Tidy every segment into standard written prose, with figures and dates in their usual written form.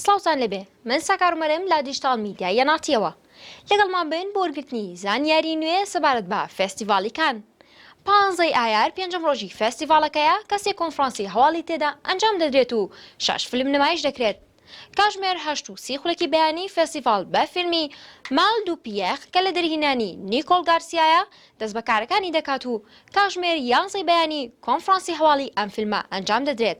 سلااوان لەبێ من سەکارمەرم لە دیجیتال میدیا یەناتیەوە لەگەڵمان بن بۆ وەرگرتنی زانیاری نوێ سەبارەت بە فێستیڤاڵی کان. 15 ئایار پێنجەم ڕۆژی فێستیڤاڵەکەیە کەسێک کۆنفرانسی هەواڵی تێدا ئەنجام دەدرێت و 6 فیلم نمایش دەکرێت. کاژمێر 8 خولەکی بەیانی فێستیڤاڵ بە فیلمی مال دو پیەخ کە لە دەرهێنانی نیکۆل گارسیایە دەست بەکارەکانی دەکات و کاژمێر 11 بەیانی کۆنفرانسی هەواڵی ئەم فیلمە ئەنجام دەدرێت.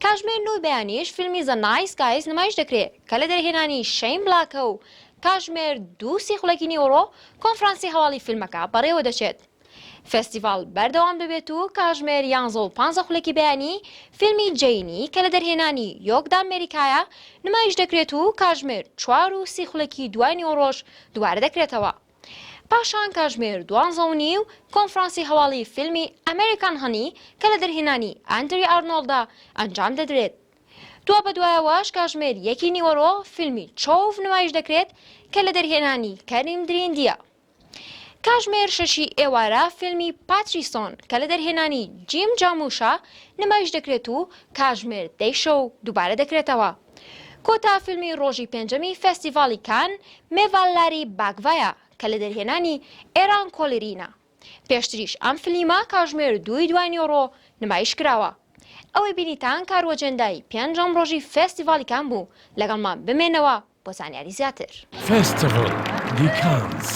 کاژمێر 9 بەیانیش فیلمی زە نایس گایز نمایش دەکرێت کە لە دەرهێنانی شەین بلاکە و کاژمێر 2 خولەکی نیوەڕۆ کۆنفرانسی هەواڵی فیلمەکە بەڕێوە دەچێت. فێستیڤاڵ بەردەوام دەبێت و کاژمێر 11 و 15 خولەکی بەیانی فیلمی جەینی کە لە دەرهێنانی یۆکدا ئەمریکایە نمایش دەکرێت و کاژمێر 4 خولەکی دوای نیوەڕۆژ دووارە دەکرێتەوە. پاشان کاژمێر 12 کۆنفرانسی هەواڵی فیلمی ئەمریکان هەنی کە لە دەرهێنانی ئەندری ئارنۆڵدا ئەنجام دەدرێت. دوا بەدوایەوەش کاژمێر 1 نیوەڕۆ فیلمی چۆڤ نمایش دەکرێت کە لە دەرهێنانی کەریم دریندیە. کاژمێر 6 ئێوارە فیلمی پاتریسۆن کە لە دەرهێنانی جیم جاموشە نمایش دەکرێت و کاژمێر 10 دووبارە دەکرێتەوە. کۆتا فیلمی ڕۆژی پێنجەمی فێستیڤاڵی کان مێڤالاری باگڤایە کە لە دەرهێنانی ئێران کۆلێرینە. پێشتریش ئەم فیلمە کاژمێر 2 دوای نیوەڕۆ نمایش کراوە. ئەوەی بینیتان کاروەجێندای پێنجەم ڕۆژی فێستیڤاڵی کان بوو لەگەڵمان بمێنەوە بۆ زانیاری زیاتر. Festival de Cannes.